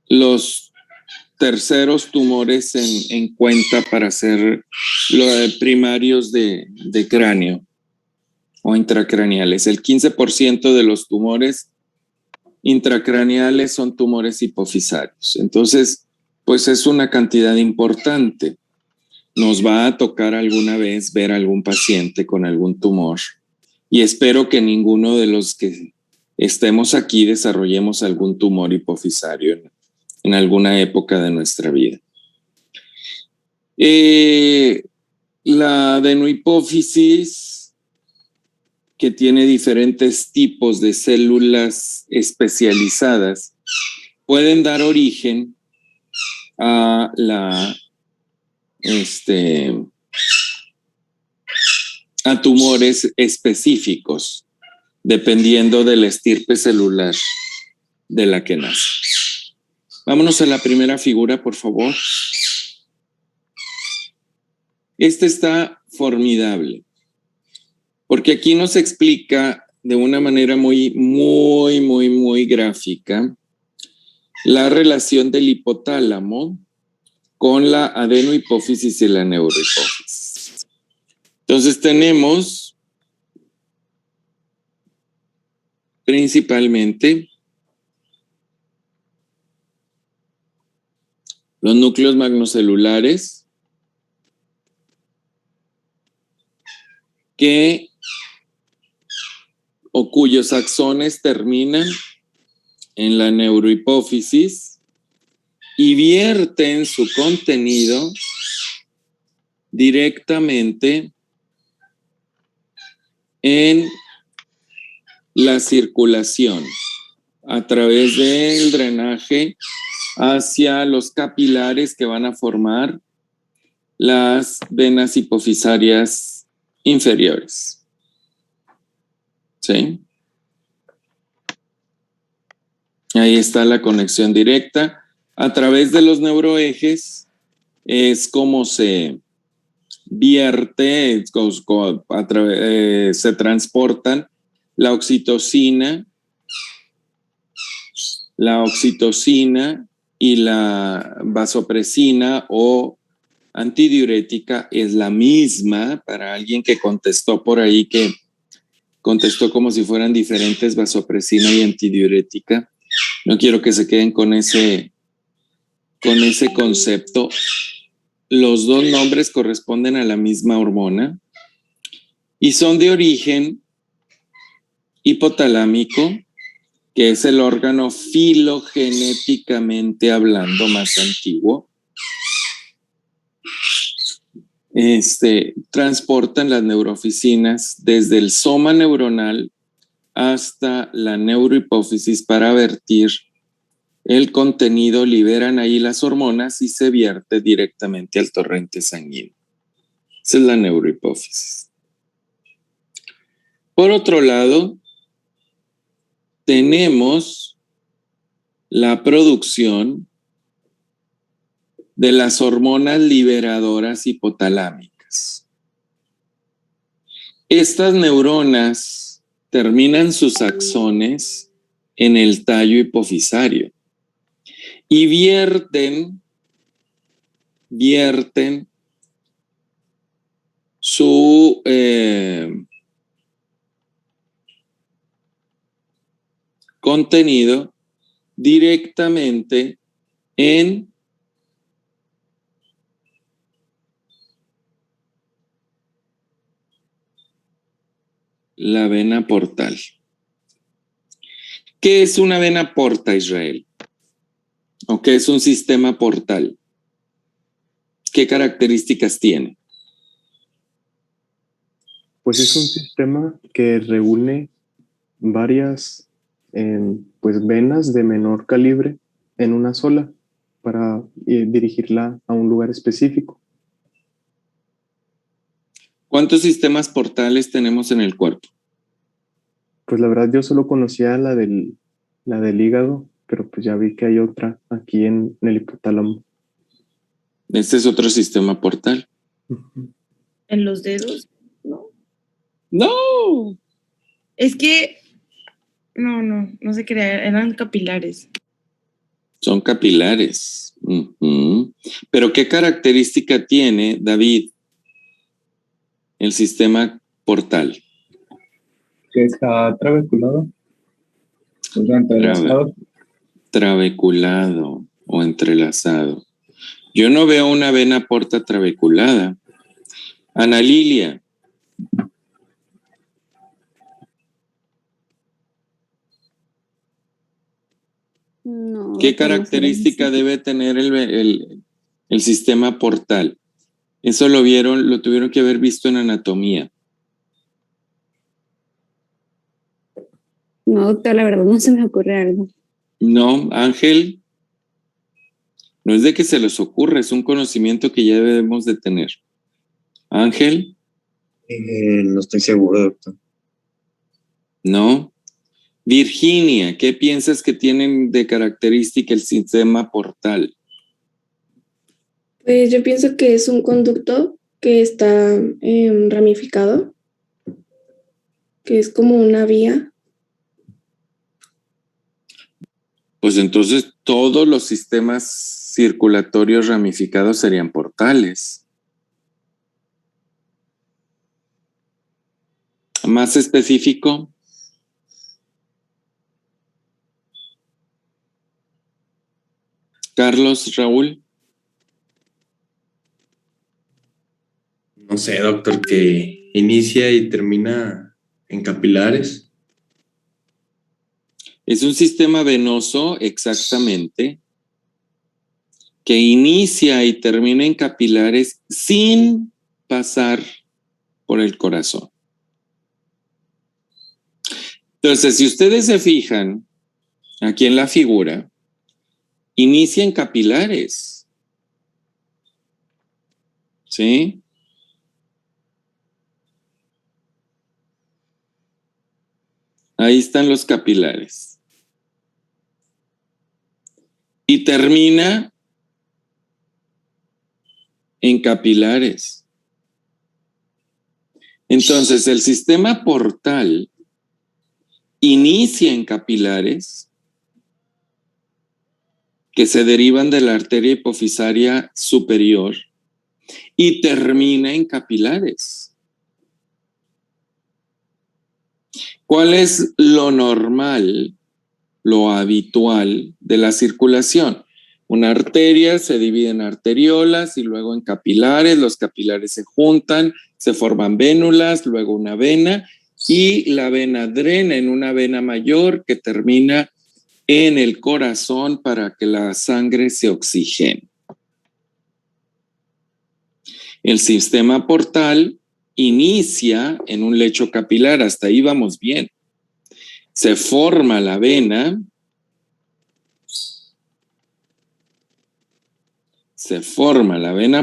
los terceros tumores en cuenta para hacer los primarios de cráneo o intracraneales. El 15% de los tumores intracraneales son tumores hipofisarios. Entonces, pues es una cantidad importante. Nos va a tocar alguna vez ver a algún paciente con algún tumor y espero que ninguno de los que estemos aquí desarrollemos algún tumor hipofisario en alguna época de nuestra vida. La adenohipófisis, que tiene diferentes tipos de células especializadas, pueden dar origen a a tumores específicos, dependiendo de la estirpe celular de la que nace. Vámonos a la primera figura, por favor. Esta está formidable, porque aquí nos explica de una manera muy gráfica la relación del hipotálamo con la adenohipófisis y la neurohipófisis. Entonces tenemos principalmente los núcleos magnocelulares cuyos axones terminan en la neurohipófisis y vierten su contenido directamente en la circulación a través del drenaje hacia los capilares que van a formar las venas hipofisarias inferiores. ¿Sí? Ahí está la conexión directa. A través de los neuroejes es como se vierte, se transportan la oxitocina y la vasopresina o antidiurética es la misma. Para alguien que contestó por ahí, que contestó como si fueran diferentes, vasopresina y antidiurética, no quiero que se queden con ese concepto. Los dos nombres corresponden a la misma hormona y son de origen hipotalámico, que es el órgano filogenéticamente hablando más antiguo. Transportan las neurofisinas desde el soma neuronal hasta la neurohipófisis para vertir el contenido, liberan ahí las hormonas y se vierte directamente al torrente sanguíneo. Esa es la neurohipófisis. Por otro lado, tenemos la producción de las hormonas liberadoras hipotalámicas. Estas neuronas terminan sus axones en el tallo hipofisario y vierten su contenido directamente en la vena portal. ¿Qué es una vena porta, Israel? ¿O qué es un sistema portal? ¿Qué características tiene? Pues es un sistema que reúne varias venas de menor calibre en una sola para dirigirla a un lugar específico. ¿Cuántos sistemas portales tenemos en el cuerpo? Pues la verdad yo solo conocía la del hígado, pero pues ya vi que hay otra aquí en el hipotálamo. Este es otro sistema portal. ¿En los dedos? No. ¡No! Es que no se creía, eran capilares. Son capilares. Ujú. Pero ¿qué característica tiene, David, el sistema portal? Que está trabeculado. O sea, entrelazado. Trabeculado o entrelazado. Yo no veo una vena porta trabeculada. Ana Lilia. No, ¿Qué doctor, no se ve característica así. debe tener el sistema portal? Eso lo tuvieron que haber visto en anatomía. No, doctor, la verdad no se me ocurre algo. No, Ángel, no es de que se les ocurra, es un conocimiento que ya debemos de tener. Ángel, No estoy seguro, doctor. no. Virginia, ¿qué piensas que tienen de característica el sistema portal? Pues yo pienso que es un conducto que está ramificado, que es como una vía. Pues entonces todos los sistemas circulatorios ramificados serían portales. Más específico. Carlos, Raúl. No sé, doctor, que inicia y termina en capilares. Es un sistema venoso, exactamente, que inicia y termina en capilares sin pasar por el corazón. Entonces, si ustedes se fijan aquí en la figura, inicia en capilares. ¿Sí? Ahí están los capilares. Y termina en capilares. Entonces, el sistema portal inicia en capilares que se derivan de la arteria hipofisaria superior y termina en capilares. ¿Cuál es lo normal, lo habitual de la circulación? Una arteria se divide en arteriolas y luego en capilares. Los capilares se juntan, se forman vénulas, luego una vena y la vena drena en una vena mayor que termina en el corazón para que la sangre se oxigene. El sistema portal inicia en un lecho capilar, hasta ahí vamos bien. Se forma la vena,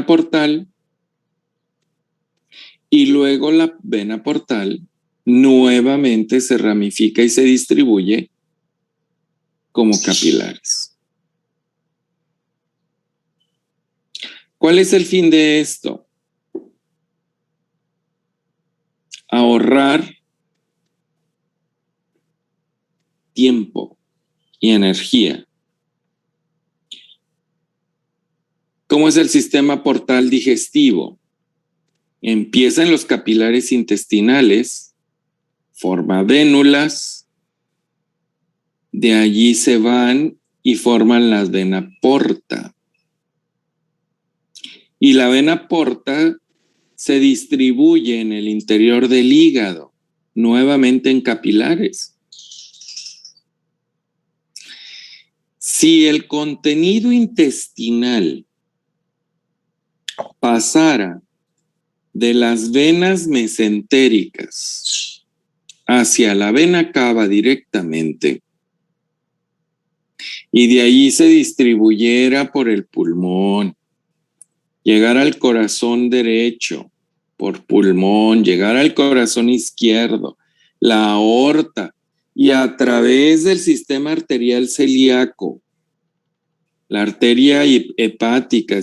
portal y luego la vena portal nuevamente se ramifica y se distribuye como capilares. ¿Cuál es el fin de esto? Ahorrar tiempo y energía. ¿Cómo es el sistema portal digestivo? Empieza en los capilares intestinales, forma vénulas, de allí se van y forman la vena porta. Y la vena porta se distribuye en el interior del hígado, nuevamente en capilares. Si el contenido intestinal pasara de las venas mesentéricas hacia la vena cava directamente y de ahí se distribuyera por el pulmón, llegar al corazón derecho por pulmón, llegar al corazón izquierdo, la aorta y a través del sistema arterial celíaco, la arteria hepática,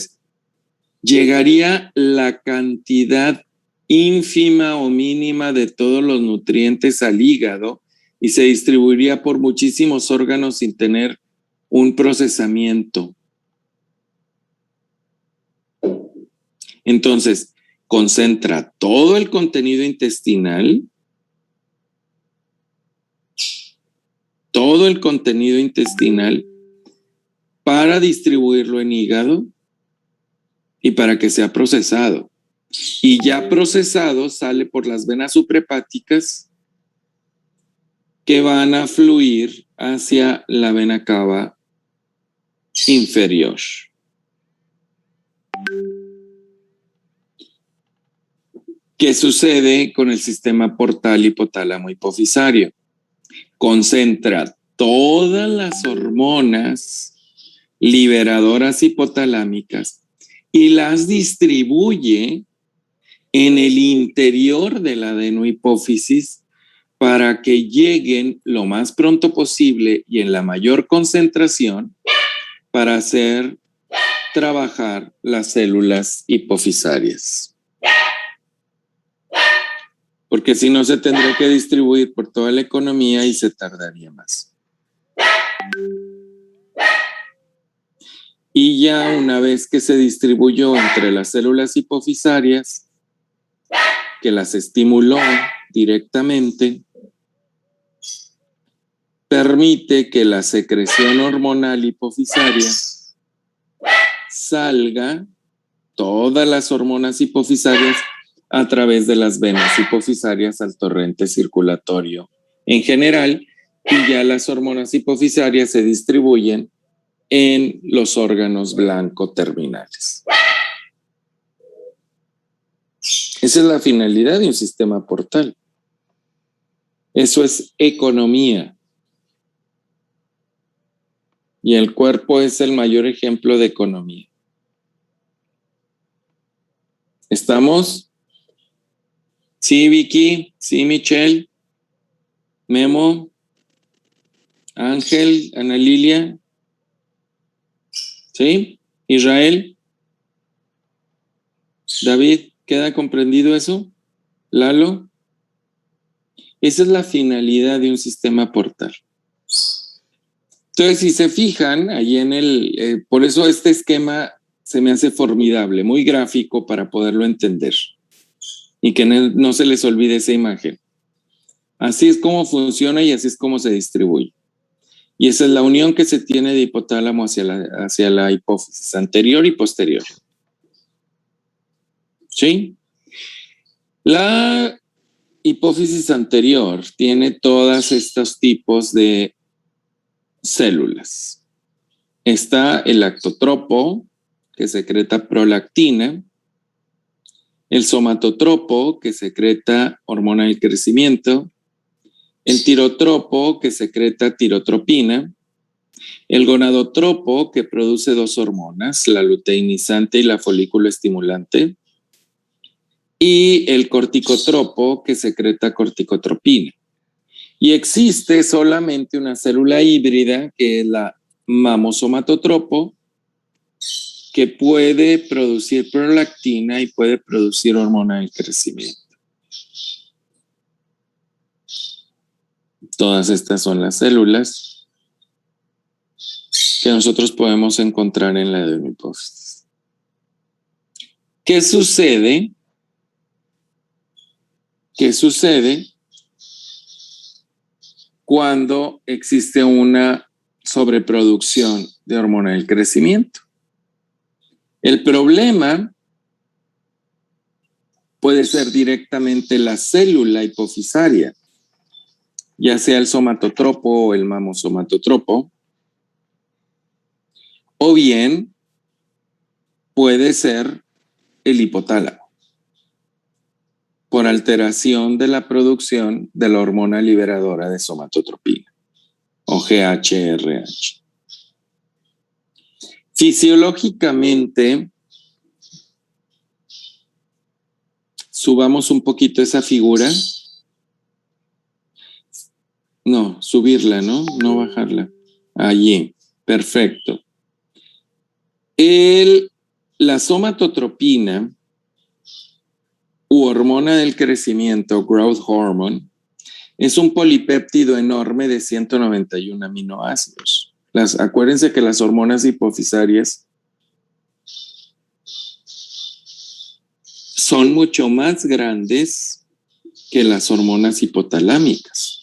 llegaría la cantidad ínfima o mínima de todos los nutrientes al hígado y se distribuiría por muchísimos órganos sin tener un procesamiento. Entonces, concentra todo el contenido intestinal, para distribuirlo en hígado y para que sea procesado. Y ya procesado sale por las venas suprahepáticas que van a fluir hacia la vena cava inferior. ¿Qué sucede con el sistema portal hipotálamo hipofisario? Concentra todas las hormonas liberadoras hipotalámicas y las distribuye en el interior de la adenohipófisis para que lleguen lo más pronto posible y en la mayor concentración para hacer trabajar las células hipofisarias. Porque si no se tendría que distribuir por toda la economía y se tardaría más. Y ya una vez que se distribuyó entre las células hipofisarias, que las estimuló directamente, permite que la secreción hormonal hipofisaria salga, todas las hormonas hipofisarias, a través de las venas hipofisarias al torrente circulatorio en general, y ya las hormonas hipofisarias se distribuyen en los órganos blanco terminales. Esa es la finalidad de un sistema portal. Eso es economía. Y el cuerpo es el mayor ejemplo de economía. ¿Estamos? Sí, Vicky. Sí, Michelle. Memo. Ángel. Ana Lilia. ¿Sí? Israel. David, ¿queda comprendido eso? Lalo. Esa es la finalidad de un sistema portal. Entonces, si se fijan, ahí en por eso este esquema se me hace formidable, muy gráfico para poderlo entender. Y que no se les olvide esa imagen. Así es como funciona y así es como se distribuye. Y esa es la unión que se tiene de hipotálamo hacia la hipófisis anterior y posterior. ¿Sí? La hipófisis anterior tiene todos estos tipos de células. Está el lactotropo, que secreta prolactina, el somatotropo, que secreta hormona del crecimiento, el tirotropo, que secreta tirotropina, el gonadotropo, que produce dos hormonas, la luteinizante y la folículo estimulante, y el corticotropo, que secreta corticotropina. Y existe solamente una célula híbrida, que es la mamosomatotropo, que puede producir prolactina y puede producir hormona del crecimiento. Todas estas son las células que nosotros podemos encontrar en la adenohipófisis. ¿Qué sucede? ¿Qué sucede cuando existe una sobreproducción de hormona del crecimiento? El problema puede ser directamente la célula hipofisaria, ya sea el somatotropo o el mamosomatotropo, o bien puede ser el hipotálamo, por alteración de la producción de la hormona liberadora de somatotropina, o GHRH. Fisiológicamente, subamos un poquito esa figura. No, subirla, ¿no? No bajarla. Allí, perfecto. La somatotropina u hormona del crecimiento, growth hormone, es un polipéptido enorme de 191 aminoácidos. Acuérdense que las hormonas hipofisarias son mucho más grandes que las hormonas hipotalámicas.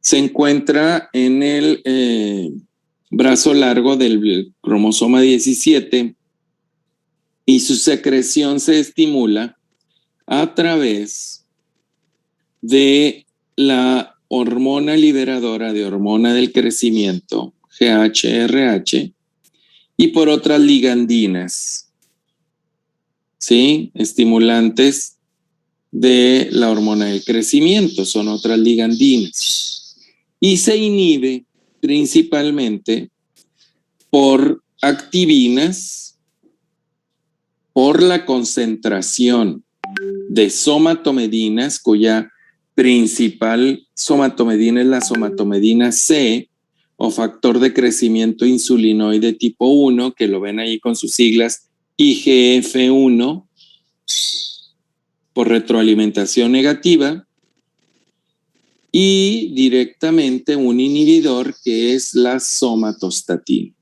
Se encuentra en el brazo largo del cromosoma 17 y su secreción se estimula a través de la hormona liberadora de hormona del crecimiento, GHRH, y por otras ligandinas, ¿sí? Estimulantes de la hormona del crecimiento, son otras ligandinas. Y se inhibe principalmente por activinas, por la concentración de somatomedinas, cuya principal somatomedina es la somatomedina C, o factor de crecimiento insulinoide tipo 1, que lo ven ahí con sus siglas IGF-1, por retroalimentación negativa, y directamente un inhibidor que es la somatostatina,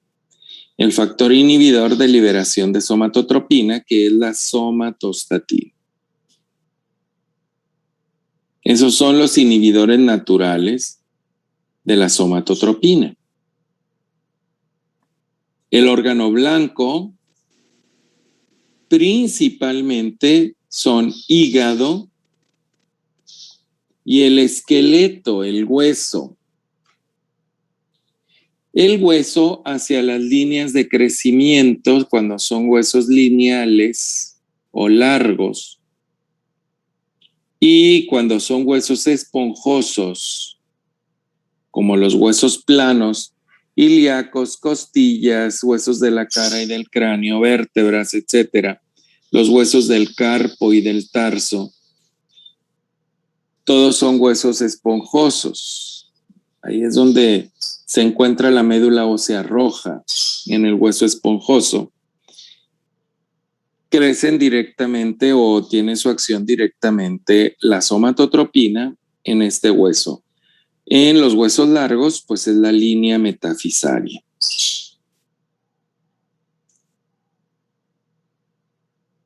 el factor inhibidor de liberación de somatotropina, que es la somatostatina. Esos son los inhibidores naturales de la somatotropina. El órgano blanco principalmente son hígado y el esqueleto, el hueso. El hueso hacia las líneas de crecimiento, cuando son huesos lineales o largos, y cuando son huesos esponjosos, como los huesos planos, ilíacos, costillas, huesos de la cara y del cráneo, vértebras, etcétera, los huesos del carpo y del tarso, todos son huesos esponjosos. Ahí es donde se encuentra la médula ósea roja, en el hueso esponjoso. Crecen directamente o tiene su acción directamente la somatotropina en este hueso. En los huesos largos, pues es la línea metafisaria.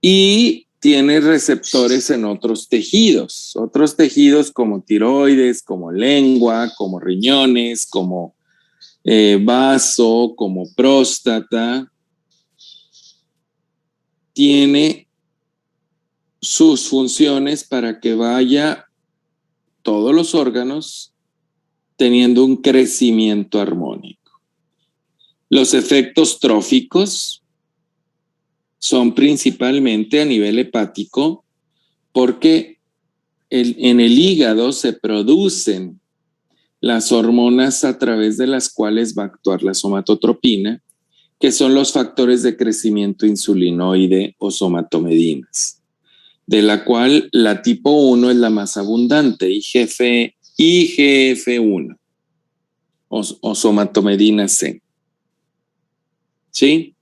Y tiene receptores en otros tejidos como tiroides, como lengua, como riñones, como vaso, como próstata. Tiene sus funciones para que vaya todos los órganos teniendo un crecimiento armónico. Los efectos tróficos son principalmente a nivel hepático porque en el hígado se producen las hormonas a través de las cuales va a actuar la somatotropina, que son los factores de crecimiento insulinoide o somatomedinas, de la cual la tipo 1 es la más abundante, IGF-1 o somatomedina C. ¿Sí?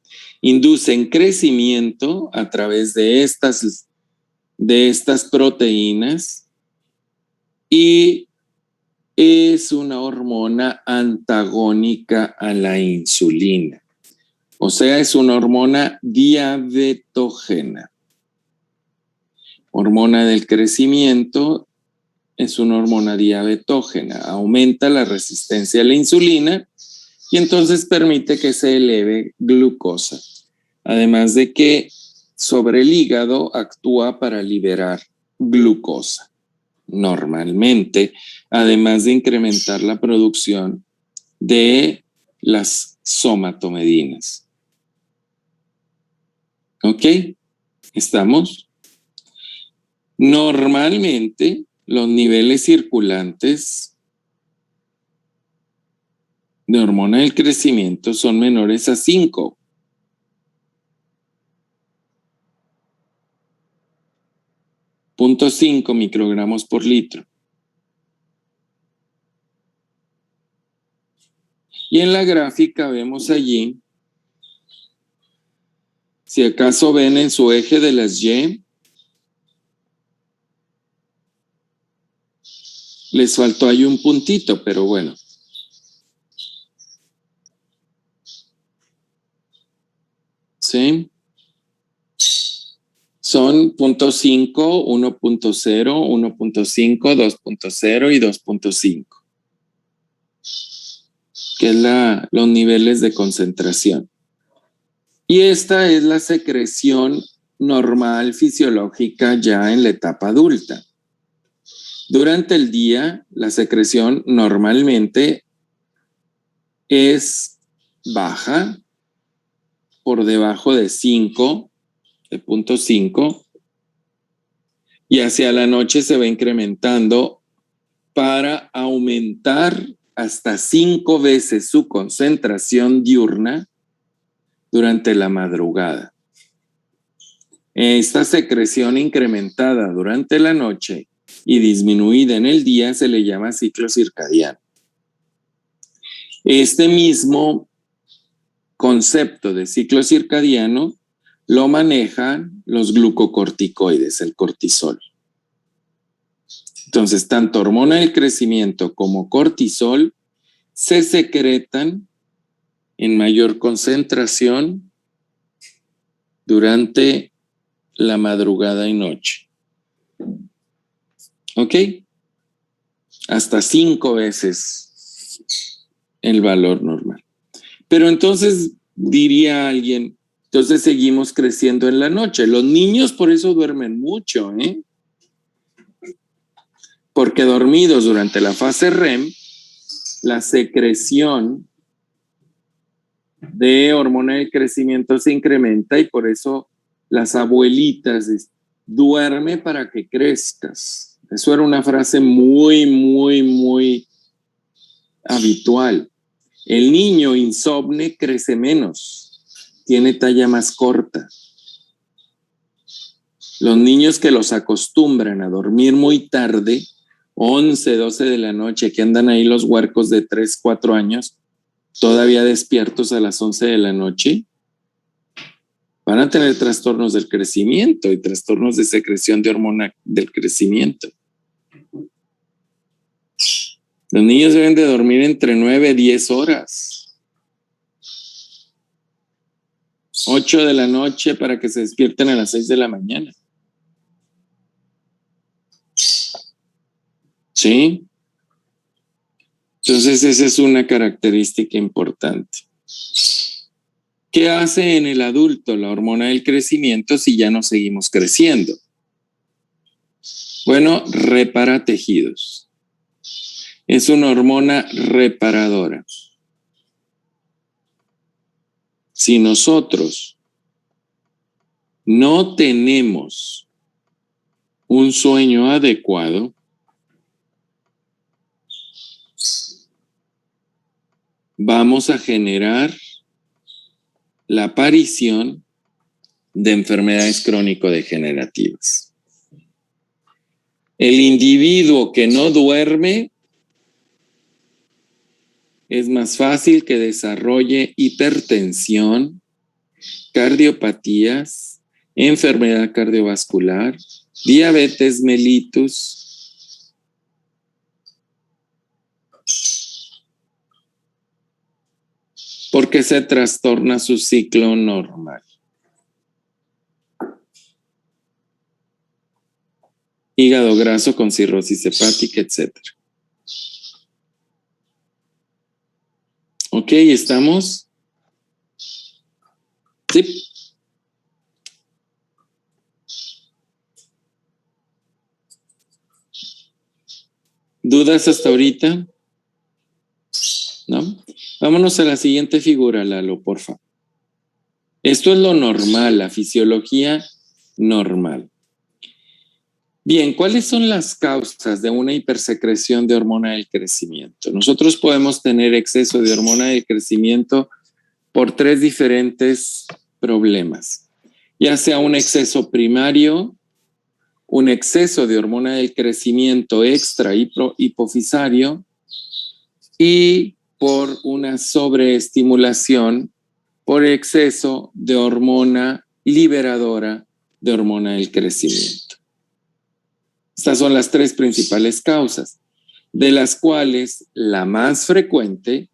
Inducen crecimiento a través de estas proteínas y es una hormona antagónica a la insulina. O sea, es una hormona diabetógena. Hormona del crecimiento es una hormona diabetógena. Aumenta la resistencia a la insulina y entonces permite que se eleve glucosa. Además de que sobre el hígado actúa para liberar glucosa. Normalmente, además de incrementar la producción de las somatomedinas. ¿Ok? ¿Estamos? Normalmente, los niveles circulantes de hormona del crecimiento son menores a 5. .5 microgramos por litro. Y en la gráfica vemos allí, si acaso ven en su eje de las Y, les faltó ahí un puntito, pero bueno. ¿sí? Son 0.5, 1.0, 1.5, 2.0 y 2.5, que es los niveles de concentración. Y esta es la secreción normal fisiológica ya en la etapa adulta. Durante el día, la secreción normalmente es baja, por debajo de 5, de 0.5, y hacia la noche se va incrementando para aumentar hasta 5 veces su concentración diurna durante la madrugada. Esta secreción incrementada durante la noche y disminuida en el día se le llama ciclo circadiano. Este mismo concepto de ciclo circadiano lo manejan los glucocorticoides, el cortisol. Entonces, tanto hormona del crecimiento como cortisol se secretan en mayor concentración durante la madrugada y noche. ¿Ok? Hasta 5 veces el valor normal. Pero entonces diría alguien, entonces seguimos creciendo en la noche. Los niños por eso duermen mucho, ¿eh? Porque dormidos durante la fase REM, la secreción de hormona del crecimiento se incrementa y por eso las abuelitas dicen, duerme para que crezcas. Eso era una frase muy habitual. El niño insomne crece menos, tiene talla más corta. Los niños que los acostumbran a dormir muy tarde, 11, 12 de la noche, que andan ahí los huercos de 3, 4 años, todavía despiertos a las 11 de la noche, van a tener trastornos del crecimiento y trastornos de secreción de hormona del crecimiento. Los niños deben de dormir entre 9 y 10 horas. 8 de la noche para que se despierten a las 6 de la mañana. ¿Sí? Entonces esa es una característica importante. ¿Qué hace en el adulto la hormona del crecimiento si ya no seguimos creciendo? Bueno, repara tejidos. Es una hormona reparadora. Si nosotros no tenemos un sueño adecuado, vamos a generar la aparición de enfermedades crónico-degenerativas. El individuo que no duerme es más fácil que desarrolle hipertensión, cardiopatías, enfermedad cardiovascular, diabetes mellitus. Porque se trastorna su ciclo normal. Hígado graso con cirrosis hepática, etc. ¿Ok? ¿Estamos? Sí. ¿Dudas hasta ahorita? ¿No? Vámonos a la siguiente figura, Lalo, porfa. Esto es lo normal, la fisiología normal. Bien, ¿cuáles son las causas de una hipersecreción de hormona del crecimiento? Nosotros podemos tener exceso de hormona del crecimiento por 3 diferentes problemas, ya sea un exceso primario, un exceso de hormona del crecimiento extra hipofisario y por una sobreestimulación por exceso de hormona liberadora de hormona del crecimiento. Estas son las 3 principales causas, de las cuales la más frecuente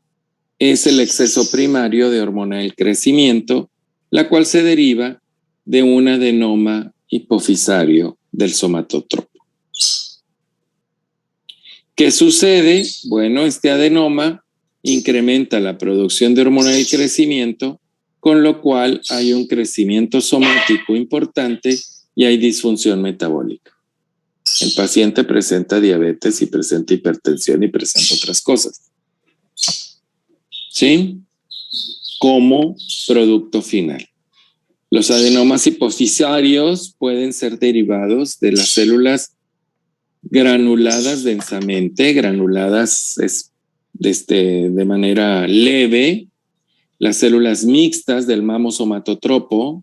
es el exceso primario de hormona del crecimiento la cual se deriva de un adenoma hipofisario del somatotropo. ¿Qué sucede? Bueno, este adenoma incrementa la producción de hormona del crecimiento, con lo cual hay un crecimiento somático importante y hay disfunción metabólica. El paciente presenta diabetes y presenta hipertensión y presenta otras cosas. ¿Sí? Como producto final. Los adenomas hipofisarios pueden ser derivados de las células granuladas densamente, granuladas de manera leve, las células mixtas del mamosomatotropo,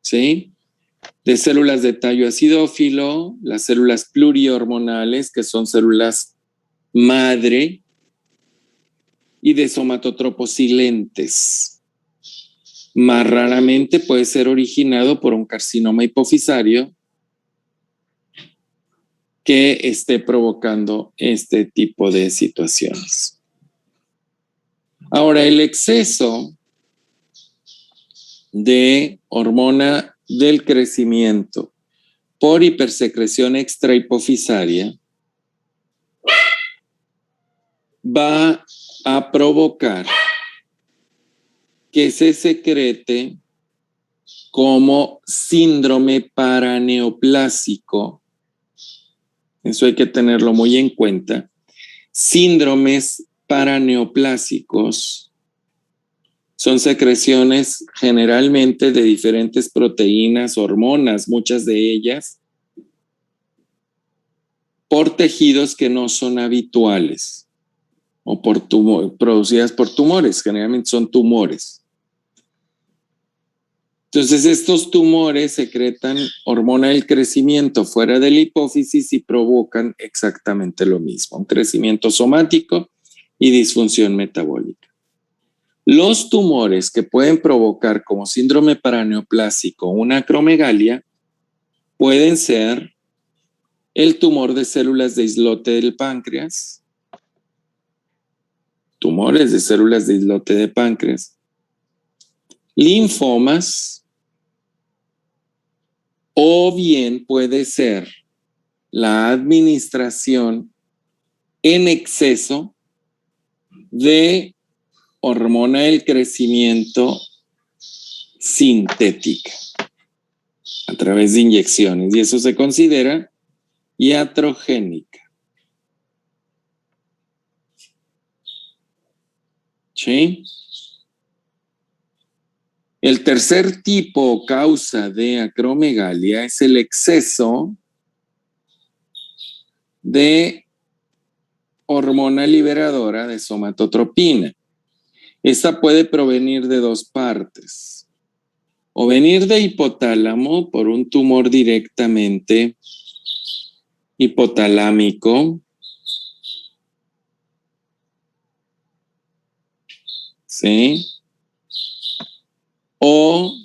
¿sí? De células de tallo acidófilo, las células plurihormonales, que son células madre, y de somatotropos silentes. Más raramente puede ser originado por un carcinoma hipofisario que esté provocando este tipo de situaciones. Ahora, el exceso de hormona del crecimiento por hipersecreción extrahipofisaria va a provocar que se secrete como síndrome paraneoplásico. Eso hay que tenerlo muy en cuenta. Síndromes paraneoplásicos son secreciones generalmente de diferentes proteínas, hormonas, muchas de ellas, por tejidos que no son habituales o producidas por tumores, generalmente son tumores. Entonces, estos tumores secretan hormona del crecimiento fuera de la hipófisis y provocan exactamente lo mismo, un crecimiento somático y disfunción metabólica. Los tumores que pueden provocar como síndrome paraneoplásico una acromegalia pueden ser el tumor de células de islote del páncreas, tumores de células de islote de páncreas, linfomas, o bien puede ser la administración en exceso de hormona del crecimiento sintética a través de inyecciones, y eso se considera iatrogénica. ¿Sí? El tercer tipo o causa de acromegalia es el exceso de hormona liberadora de somatotropina. Esta puede provenir de dos partes. O venir de hipotálamo por un tumor directamente hipotalámico, ¿sí? O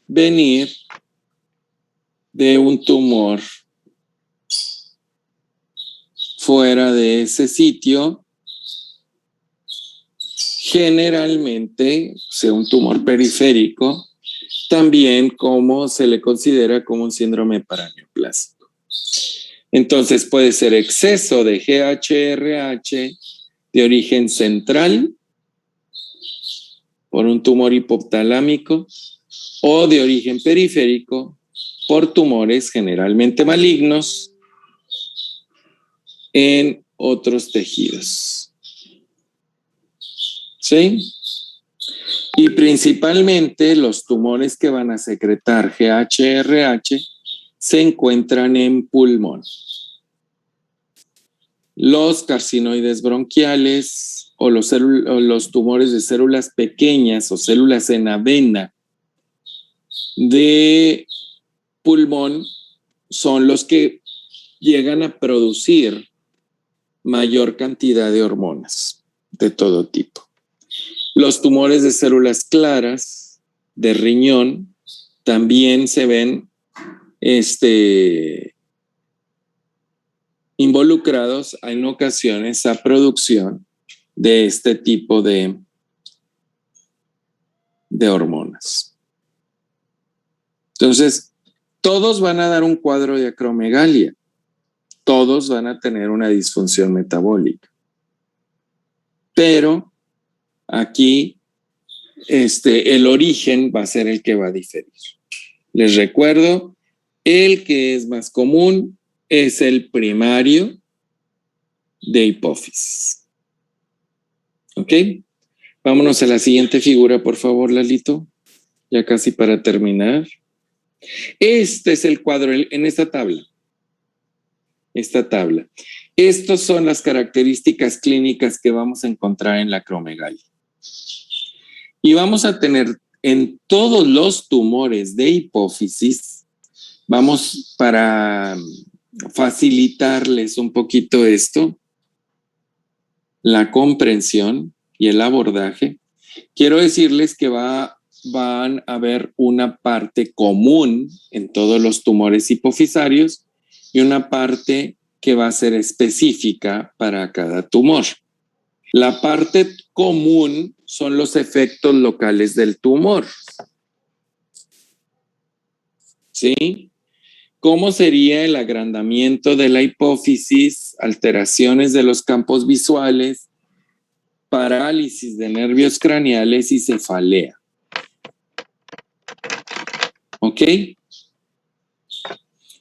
venir de un tumor fuera de ese sitio, generalmente, sea un tumor periférico, también como se le considera como un síndrome paraneoplásico. Entonces puede ser exceso de GHRH de origen central por un tumor hipotalámico o de origen periférico por tumores generalmente malignos en otros tejidos. ¿Sí? Y principalmente los tumores que van a secretar GHRH se encuentran en pulmón. Los carcinoides bronquiales o los tumores de células pequeñas o células en avena de pulmón son los que llegan a producir mayor cantidad de hormonas de todo tipo. Los tumores de células claras de riñón también se ven involucrados en ocasiones a producción de este tipo de de hormonas. Entonces, todos van a dar un cuadro de acromegalia. Todos van a tener una disfunción metabólica. Pero aquí el origen va a ser el que va a diferir. Les recuerdo, el que es más común es el primario de hipófisis. ¿Ok? Vámonos a la siguiente figura, por favor, Lalito. Ya casi para terminar. Este es el cuadro en esta tabla. Esta tabla. Estas son las características clínicas que vamos a encontrar en la acromegalia. Y vamos a tener en todos los tumores de hipófisis, vamos para facilitarles un poquito esto, la comprensión y el abordaje. Quiero decirles que van a haber una parte común en todos los tumores hipofisarios y una parte que va a ser específica para cada tumor. La parte común son los efectos locales del tumor. ¿Sí? ¿Cómo sería el agrandamiento de la hipófisis, alteraciones de los campos visuales, parálisis de nervios craneales y cefalea? ¿Ok?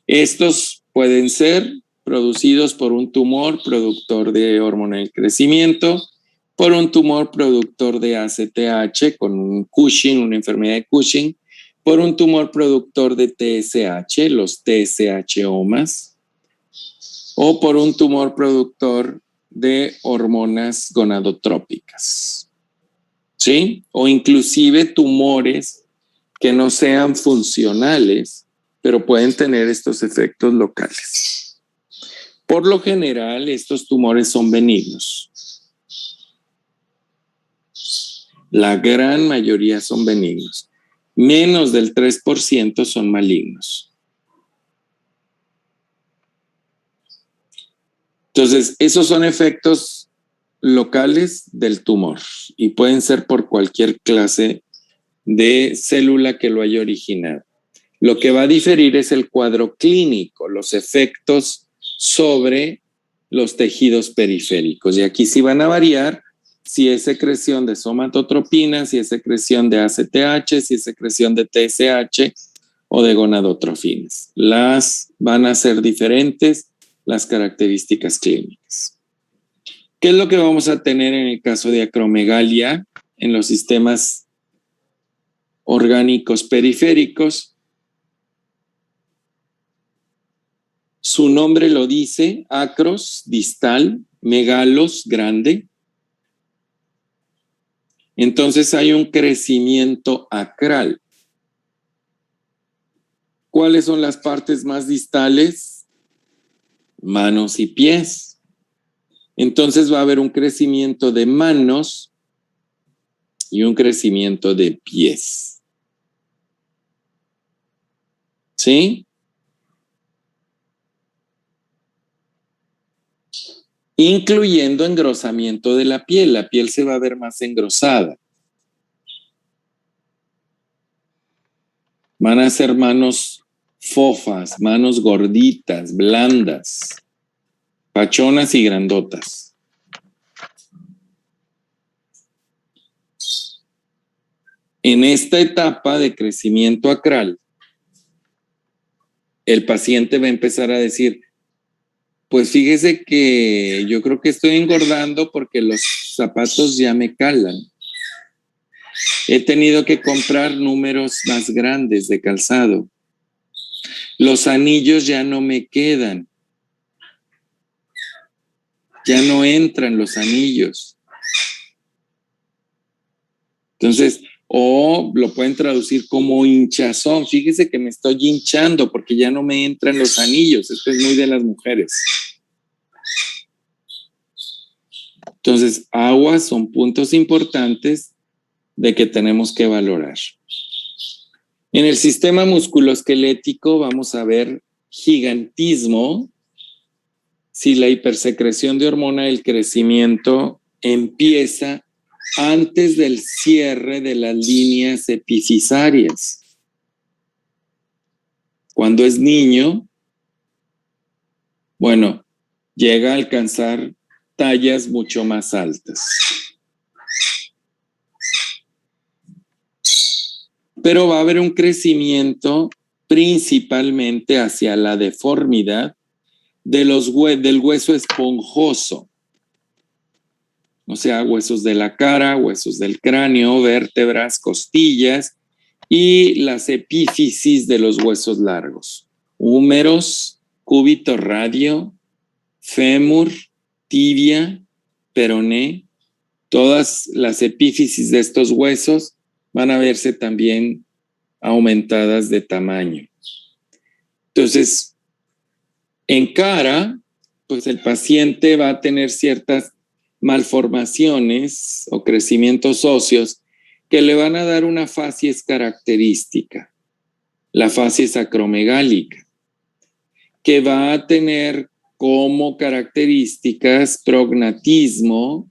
Estos pueden ser producidos por un tumor productor de hormona del crecimiento, por un tumor productor de ACTH con un Cushing, una enfermedad de Cushing, por un tumor productor de TSH, los TSH-omas, o por un tumor productor de hormonas gonadotrópicas, ¿sí? O inclusive tumores que no sean funcionales, pero pueden tener estos efectos locales. Por lo general, estos tumores son benignos. La gran mayoría son benignos. Menos del 3% son malignos. Entonces, esos son efectos locales del tumor y pueden ser por cualquier clase de célula que lo haya originado. Lo que va a diferir es el cuadro clínico, los efectos sobre los tejidos periféricos. Y aquí sí van a variar si es secreción de somatotropina, si es secreción de ACTH, si es secreción de TSH o de gonadotrofinas. Las van a ser diferentes las características clínicas. ¿Qué es lo que vamos a tener en el caso de acromegalia en los sistemas orgánicos periféricos? Su nombre lo dice, acros, distal, megalos, grande. Entonces hay un crecimiento acral. ¿Cuáles son las partes más distales? Manos y pies. Entonces va a haber un crecimiento de manos y un crecimiento de pies. ¿Sí? Incluyendo engrosamiento de la piel se va a ver más engrosada. Van a ser manos fofas, manos gorditas, blandas, pachonas y grandotas. En esta etapa de crecimiento acral, el paciente va a empezar a decir, pues fíjese que yo creo que estoy engordando porque los zapatos ya me calan. He tenido que comprar números más grandes de calzado. Los anillos ya no me quedan. Ya no entran los anillos. Entonces, o lo pueden traducir como hinchazón. Fíjese que me estoy hinchando porque ya no me entran los anillos. Esto es muy de las mujeres. Entonces, aguas son puntos importantes de que tenemos que valorar. En el sistema musculoesquelético vamos a ver gigantismo si la hipersecreción de hormona del crecimiento empieza antes del cierre de las líneas epifisarias. Cuando es niño, bueno, llega a alcanzar tallas mucho más altas. Pero va a haber un crecimiento principalmente hacia la deformidad de del hueso esponjoso. O sea, huesos de la cara, huesos del cráneo, vértebras, costillas y las epífisis de los huesos largos. Húmeros, cúbito radio, fémur, tibia, peroné. Todas las epífisis de estos huesos van a verse también aumentadas de tamaño. Entonces, en cara, pues el paciente va a tener ciertas malformaciones o crecimientos óseos que le van a dar una facies característica, la facies acromegálica, que va a tener como características prognatismo,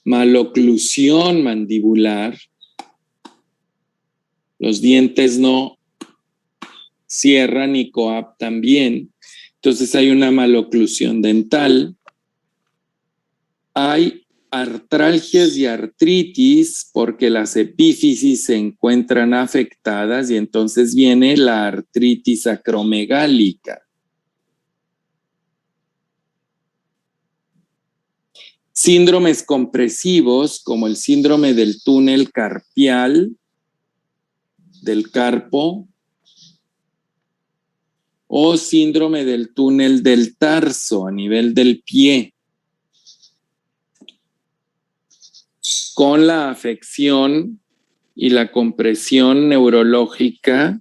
maloclusión mandibular, los dientes no cierran y coaptan bien, entonces hay una maloclusión dental. Hay artralgias y artritis porque las epífisis se encuentran afectadas y entonces viene la artritis acromegálica. Síndromes compresivos como el síndrome del túnel carpial, del carpo, o síndrome del túnel del tarso a nivel del pie, con la afección y la compresión neurológica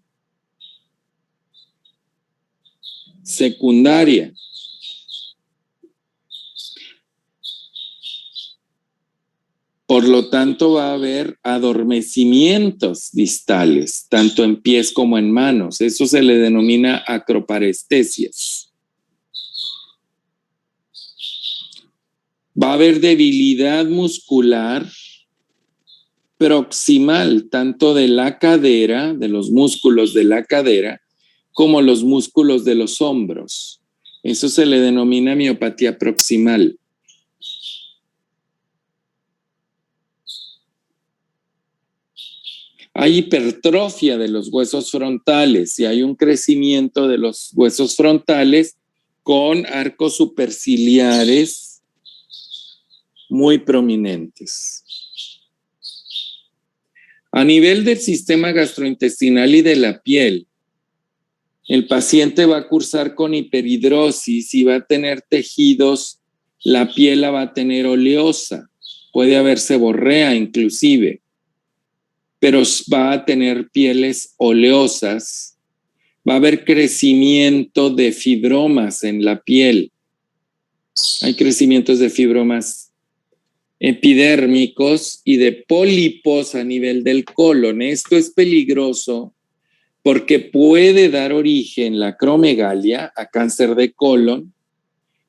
secundaria. Por lo tanto, va a haber adormecimientos distales, tanto en pies como en manos. Eso se le denomina acroparestesias. Va a haber debilidad muscular proximal, tanto de la cadera, de los músculos de la cadera, como los músculos de los hombros. Eso se le denomina miopatía proximal. Hay hipertrofia de los huesos frontales y hay un crecimiento de los huesos frontales con arcos superciliares muy prominentes. A nivel del sistema gastrointestinal y de la piel, el paciente va a cursar con hiperhidrosis y va a tener tejidos, la piel la va a tener oleosa, puede haber seborrea inclusive, pero va a tener pieles oleosas, va a haber crecimiento de fibromas en la piel. Hay crecimientos de fibromas epidérmicos y de pólipos a nivel del colon. Esto es peligroso porque puede dar origen la acromegalia a cáncer de colon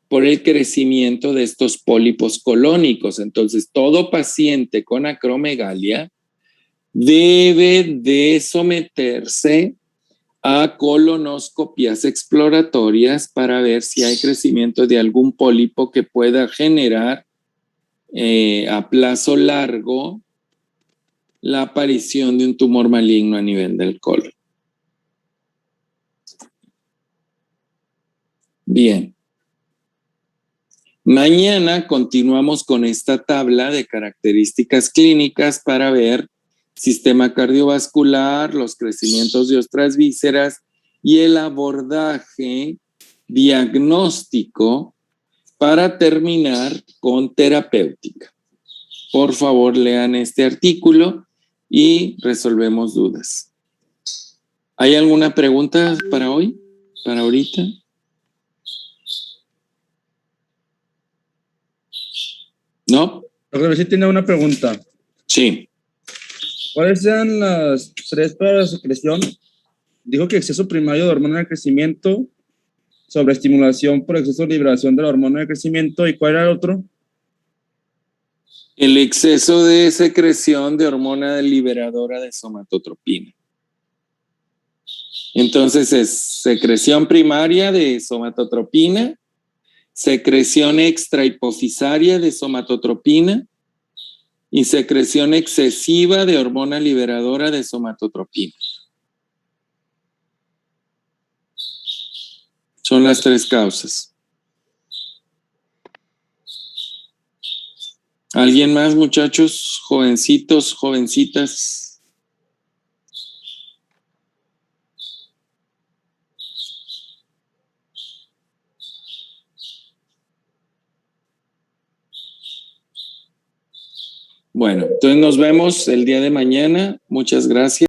por el crecimiento de estos pólipos colónicos. Entonces, todo paciente con acromegalia debe de someterse a colonoscopias exploratorias para ver si hay crecimiento de algún pólipo que pueda generar a plazo largo la aparición de un tumor maligno a nivel del colon. Bien. Mañana continuamos con esta tabla de características clínicas para ver sistema cardiovascular, los crecimientos de otras vísceras y el abordaje diagnóstico para terminar con terapéutica. Por favor, lean este artículo y resolvemos dudas. ¿Hay alguna pregunta para hoy? ¿Para ahorita? ¿No? Doctor, sí tiene una pregunta. Sí. ¿Cuáles sean las 3 para la secreción? Dijo que exceso primario de hormona de crecimiento, sobreestimulación por exceso de liberación de la hormona de crecimiento, ¿y cuál era el otro? El exceso de secreción de hormona liberadora de somatotropina. Entonces es secreción primaria de somatotropina, secreción extrahipofisaria de somatotropina y secreción excesiva de hormona liberadora de somatotropina. Son las tres causas. ¿Alguien más, muchachos? Jovencitos, jovencitas. Bueno, entonces nos vemos el día de mañana. Muchas gracias.